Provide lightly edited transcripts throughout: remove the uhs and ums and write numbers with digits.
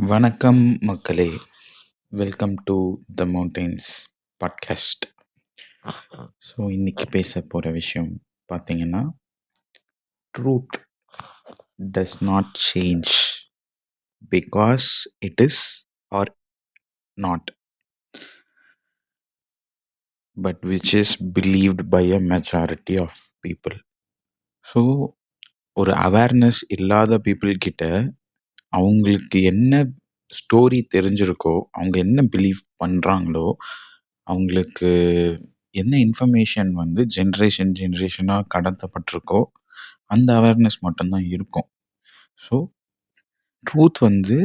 வணக்கம் மக்களே! Welcome to the mountains podcast. So இன்னைக்கு பேச போகிற விஷயம் பார்த்தீங்கன்னா, truth does not change because it is or not, but which is believed by a majority of people. So ஒரு awareness இல்லாத பீப்புள் கிட்ட அவங்களுக்கு என்ன ஸ்டோரி தெரிஞ்சிருக்கோ, அவங்க என்ன பிலீவ் பண்ணுறாங்களோ, அவங்களுக்கு என்ன இன்ஃபர்மேஷன் வந்து ஜென்ரேஷனாக கடத்தப்பட்டிருக்கோ, அந்த அவேர்னஸ் மட்டும்தான் இருக்கும். ஸோ ட்ரூத் வந்து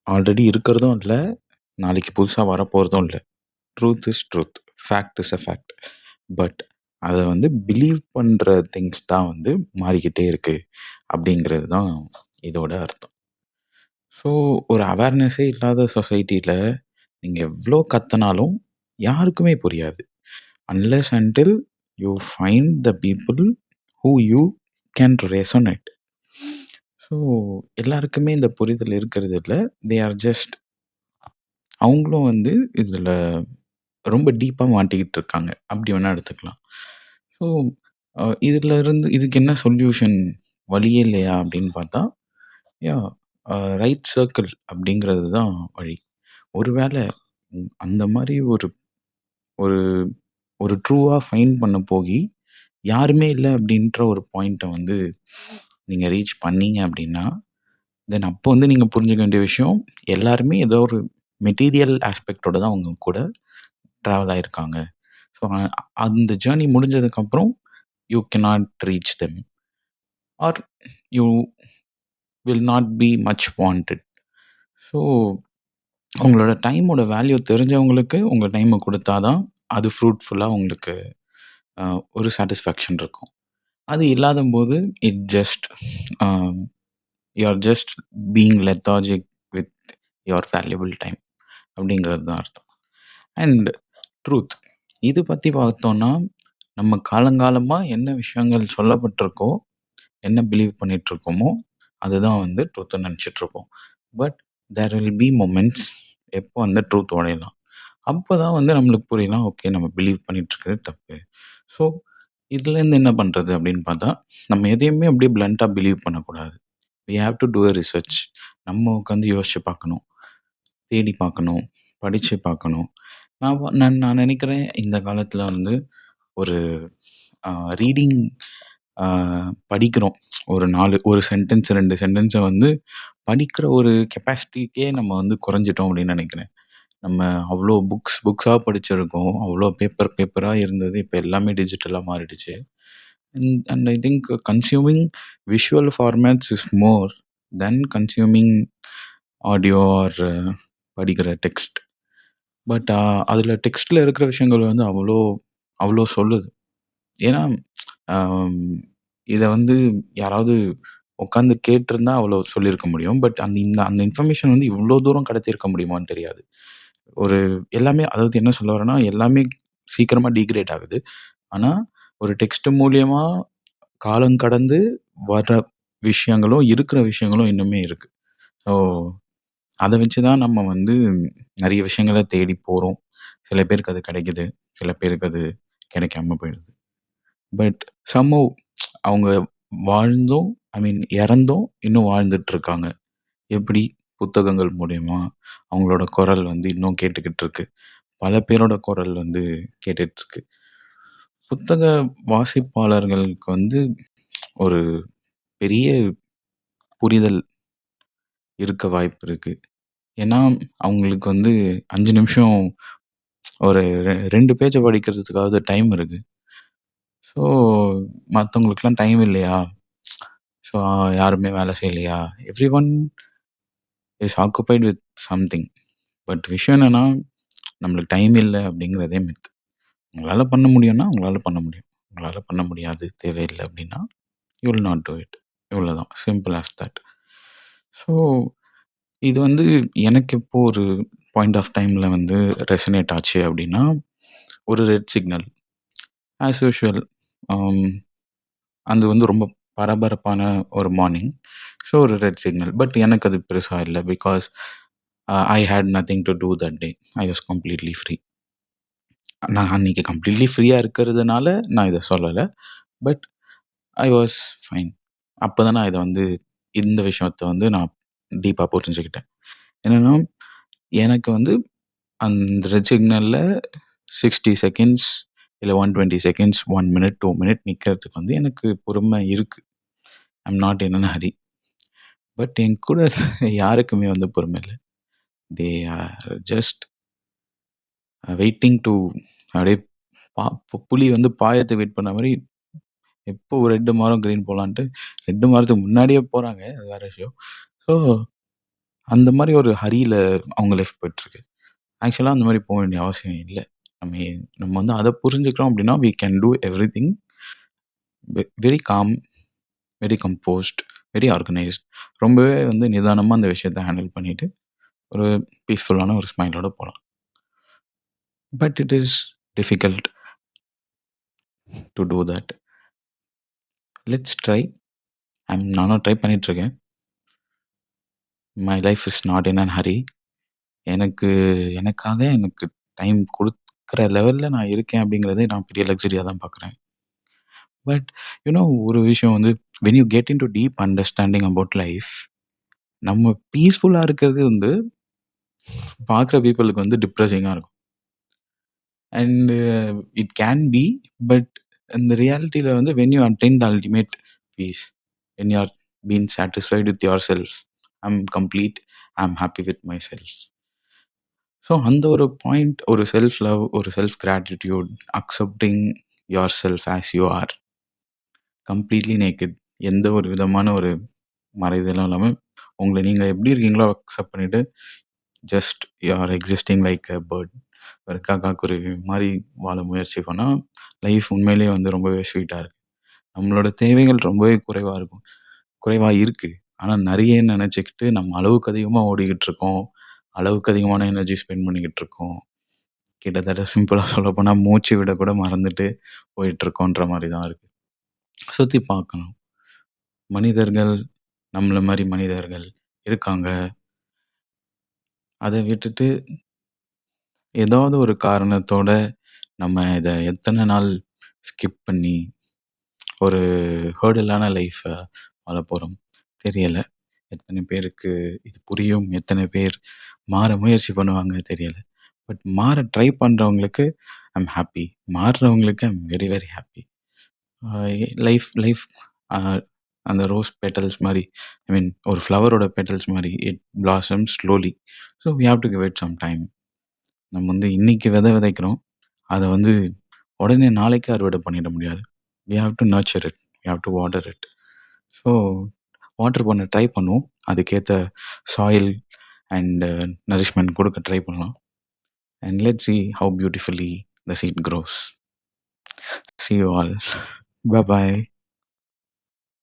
ஆல்ரெடி இருக்கிறதும் இல்லை, நாளைக்கு புதுசாக வரப்போகிறதும் இல்லை. Truth is truth, fact is a fact. But அதை வந்து பிலீவ் பண்ணுற திங்ஸ் தான் வந்து மாறிக்கிட்டே இருக்குது அப்படிங்கிறது தான் இதோட அர்த்தம். ஸோ ஒரு அவேர்னஸே இல்லாத சொசைட்டியில் நீங்கள் எவ்வளோ கத்தினாலும் யாருக்குமே புரியாது. Unless until you find the people who you can resonate. So எல்லாருக்குமே இந்த புரிதல் இருக்கிறது இல்லை. தே ஆர் ஜஸ்ட், அவங்களும் வந்து இதில் ரொம்ப டீப்பாக மாட்டிக்கிட்டு இருக்காங்க, அப்படி வேணால் எடுத்துக்கலாம். ஸோ இதில் இருந்து இதுக்கு என்ன சொல்யூஷன், வழியே இல்லையா அப்படின்னு பார்த்தா, யா ரைட் சர்க்கிள் அப்படிங்கிறது தான் வழி. ஒருவேளை அந்த மாதிரி ஒரு ஒரு ஒரு ட்ரூவாக ஃபைண்ட் பண்ண போய் யாருமே இல்லை அப்படின்ற ஒரு பாயிண்ட்டை வந்து நீங்கள் ரீச் பண்ணீங்க அப்படின்னா, தென் அப்போ வந்து நீங்கள் புரிஞ்சுக்க வேண்டிய விஷயம், எல்லாருமே ஏதோ ஒரு மெட்டீரியல் ஆஸ்பெக்டோட தான் அவங்க கூட ட்ராவல் ஆகிருக்காங்க. ஸோ அந்த ஜேர்னி முடிஞ்சதுக்கப்புறம் you cannot reach them, are you will not be much wanted. So உங்களோட டைமோட வேல்யூ தெரிஞ்சவங்களுக்கு உங்கள் டைமை கொடுத்தா தான் அது ஃப்ரூட்ஃபுல்லாக உங்களுக்கு ஒரு சாட்டிஸ்ஃபேக்ஷன் இருக்கும். அது இல்லாத போது it just you are just being lethargic with your valuable time அப்படிங்கிறது தான் அர்த்தம். அண்ட் ட்ரூத் இது பற்றி பார்த்தோன்னா, நம்ம காலங்காலமாக என்ன விஷயங்கள் சொல்லப்பட்டிருக்கோ, என்ன பிலீவ் பண்ணிகிட்ருக்கோமோ அதுதான் வந்து ட்ரூத்தை நினச்சிட்ருப்போம். But there will be moments எப்போ அந்த ட்ரூத் உடையலாம். அப்போ தான் வந்து நம்மளுக்கு புரியலாம், ஓகே நம்ம பிலீவ் பண்ணிகிட்ருக்கிறது தப்பு. ஸோ இதுலேருந்து என்ன பண்ணுறது அப்படின்னு பார்த்தா, நம்ம எதையுமே அப்படியே பிளண்ட்டாக பிலீவ் பண்ணக்கூடாது. We have to do a research. நம்ம உட்காந்து யோசித்து பார்க்கணும், தேடி பார்க்கணும், படித்து பார்க்கணும். நான் நினைக்கிறேன் இந்த காலத்தில் வந்து ஒரு ரீடிங் படிக்கிறோம். ஒரு சென்டென்ஸ் 2 சென்டென்ஸை வந்து படிக்கிற ஒரு கெப்பாசிட்டிக்கே நம்ம வந்து குறைஞ்சிட்டோம் அப்படின்னு நினைக்கிறேன். நம்ம அவ்வளோ புக்ஸாக படிச்சிருக்கோம், அவ்வளோ பேப்பராக இருந்தது, இப்போ எல்லாமே டிஜிட்டலாக மாறிடுச்சு. And I think consuming visual formats is more then consuming audio or படிக்கிற டெக்ஸ்ட். பட் அதில் டெக்ஸ்ட்டில் இருக்கிற விஷயங்கள் வந்து அவ்வளோ சொல்லுது. ஏன்னா இதை வந்து யாராவது உட்காந்து கேட்டிருந்தா அவ்வளோ சொல்லியிருக்க முடியும். பட் அந்த இன்ஃபர்மேஷன் வந்து இவ்வளோ தூரம் கடத்தியிருக்க முடியுமான்னு தெரியாது. எல்லாமே, அதாவது என்ன சொல்ல வரேன்னா, எல்லாமே சீக்கிரமாக டீக்ரேட் ஆகுது. ஆனால் ஒரு டெக்ஸ்ட் மூலியமா காலம் கடந்து வர்ற விஷயங்களும், இருக்கிற விஷயங்களும் இன்னுமே இருக்குது. ஸோ அதை வச்சு தான் நம்ம வந்து நிறைய விஷயங்களை தேடி போகிறோம். சில பேருக்கு அது கிடைக்குது, சில பேருக்கு அது கிடைக்காம போயிடுது. பட் சம்ஹவ் அவங்க வாழ்ந்தும், இறந்தும் இன்னும் வாழ்ந்துட்டுருக்காங்க. எப்படி? புத்தகங்கள் மூலியமா அவங்களோட குரல் வந்து இன்னும் கேட்டுக்கிட்டு இருக்கு. பல பேரோட குரல் வந்து கேட்டுட்ருக்கு. புத்தக வாசிப்பாளர்களுக்கு வந்து ஒரு பெரிய புரிதல் இருக்க வாய்ப்பு இருக்கு. ஏன்னா, அவங்களுக்கு வந்து 5 நிமிஷம் ஒரு 2 பேஜ படிக்கிறதுக்காவது டைம் இருக்கு. ஸோ மற்றவங்களுக்குலாம் டைம் இல்லையா? ஸோ யாருமே வேலை செய்யலையா? Everyone is occupied with something. But விஷயம் என்னன்னா, நம்மளுக்கு டைம் இல்லை அப்படிங்கிறதே மித்து. உங்களால் பண்ண முடியும்னா உங்களால் பண்ண முடியும். உங்களால் பண்ண முடியாது, தேவையில்லை அப்படின்னா you will not do it. இவ்வளோதான், சிம்பிள் ஆஸ் தட். ஸோ இது வந்து எனக்கு இப்போ ஒரு பாயிண்ட் ஆஃப் டைமில் வந்து ரெசனேட் ஆச்சு அப்படின்னா, ஒரு ரெட் சிக்னல் ஆஸ் யூஷுவல் அது வந்து ரொம்ப பரபரப்பான ஒரு மார்னிங். ஸோ ஒரு ரெட் சிக்னல். பட் எனக்கு அது பெருசா இல்ல. Because I had nothing to do that day. I was completely free. நான் அன்னைக்கு கம்ப்ளீட்லி ஃப்ரீயா இருக்கிறதுனால நான் இத சொல்லல. But I was fine. அப்பதான் நான் இத வந்து இந்த விஷயத்த வந்து நான் டீப்பா புரிஞ்சுக்கிட்டேன். என்னன்னா, எனக்கு வந்து அந்த ரெட் சிக்னல்ல 60 செகண்ட்ஸ் இல்ல 120 செகண்ட்ஸ், 1 மினிட், 2 மினிட் நிக்கிறதுக்கு வந்து எனக்கு பொறுமை இருக்கு. I am not in an hurry. But என் கூட யாருக்குமே வந்து பொறுமை இல்ல. They are just waiting to அப்படியே புலி வந்து பாயத்துக்கு வெயிட் பண்ண மாரி எப்போ ரெட் மாறும், கிரீன் போலான்ட்டு ரெட் மாறதுக்கு முன்னாடியே போறாங்க. அது வேற விஷயம். ஸோ அந்த மாரி ஒரு ஹரியில அவங்க லைஃப் போயிட்டுருக்கு. ஆக்சுவலா அந்த மாரி போ வேண்டிய அவசியம் இல்ல. நம்ம நம்ம வந்து அத புரிஞ்சுக்கிறோம் அப்படின்னா, we can do everything very calm, very composed, very organised. ரொம்பவே வந்து நிதானமா அந்த விஷயத்த ஹேண்டில் பண்ணிட்டு, ஒரு பீஸ்ஃபுல்லான ஒரு ஸ்மைலோட போலாம். But it is difficult to do that. Let's try. நானும் ட்ரை பண்ணிட்டுருக்கேன். My life is not in an Hari. எனக்காக எனக்கு டைம் குடுக்குற லெவல்ல நான் இருக்கேன் அப்படிங்கிறதே நான் பெரிய லக்ஸரியா தான் பார்க்குறேன். பட் ஒரு விஷயம் வந்து when you get into deep understanding about life, நம்ம பீஸ்ஃபுல்லா இருக்கிறது வந்து பார்க்குற பீப்பிளுக்கு வந்து டிப்ரஸிங்கா இருக்கும். And it can be. But இந்த ரியாலிட்டியில வந்து when you attain the ultimate peace, when you are been satisfied with your self, I am complete, I am happy with my self. So அந்த ஒரு பாயிண்ட், ஒரு செல்ஃப் லவ், ஒரு self gratitude, accepting your self as you are, completely naked, எந்த ஒரு விதமான ஒரு மறைதலும் இல்லாமல் உங்களை நீங்கள் எப்படி இருக்கீங்களோ அக்செப்ட் பண்ணிவிட்டு, just you are existing like a bird, ஒரு காக்கா குருவி மாதிரி வாழ முயற்சி பண்ணால் லைஃப் உண்மையிலேயே வந்து ரொம்பவே ஸ்வீட்டாக இருக்குது. நம்மளோட தேவைகள் ரொம்பவே குறைவாக இருக்குது. ஆனால் நிறைய நினச்சிக்கிட்டு நம்ம அளவுக்கு அதிகமாக ஓடிக்கிட்டு இருக்கோம். அளவுக்கு அதிகமான எனர்ஜி ஸ்பெண்ட் பண்ணிக்கிட்டு இருக்கோம். கிட்டத்தட்ட சிம்பிளாக சொல்லப்போனால் மூச்சு விட கூட மறந்துட்டு போயிட்டுருக்கோன்ற மாதிரி தான் இருக்குது. சுற்றி பார்க்கணும். மனிதர்கள், நம்மள மாதிரி மனிதர்கள் இருக்காங்க. அதை விட்டுட்டு ஏதாவது ஒரு காரணத்தோட நம்ம இதை எத்தனை நாள் ஸ்கிப் பண்ணி ஒரு ஹேர்டலான லைஃப்பை வாழ போகிறோம் தெரியலை. எத்தனை பேருக்கு இது புரியும், எத்தனை பேர் மாற முயற்சி பண்ணுவாங்க தெரியலை. பட் மாற ட்ரை பண்ணுறவங்களுக்கு ஐம் ஹாப்பி, மாறுறவங்களுக்கு I'm very very happy. Life life அந்த ரோஸ் பெட்டல்ஸ் மாதிரி, ஐ மீன் ஒரு ஃப்ளவரோட பெட்டல்ஸ் மாதிரி, it blossom slowly. So we have to give it some time. நம்ம வந்து இன்னைக்கு விதைக்கிறோம், அதை வந்து உடனே நாளைக்கே அறுவடை பண்ணிட முடியாது. We have to nurture it, we have to water it. So water பண்ண ட்ரை பண்ணுவோம். அதுக்கேற்ற சாயில் அண்ட் நரிஷ்மெண்ட் கொடுக்க ட்ரை பண்ணலாம். And let's see how beautifully the seed grows. See you all. Bye bye.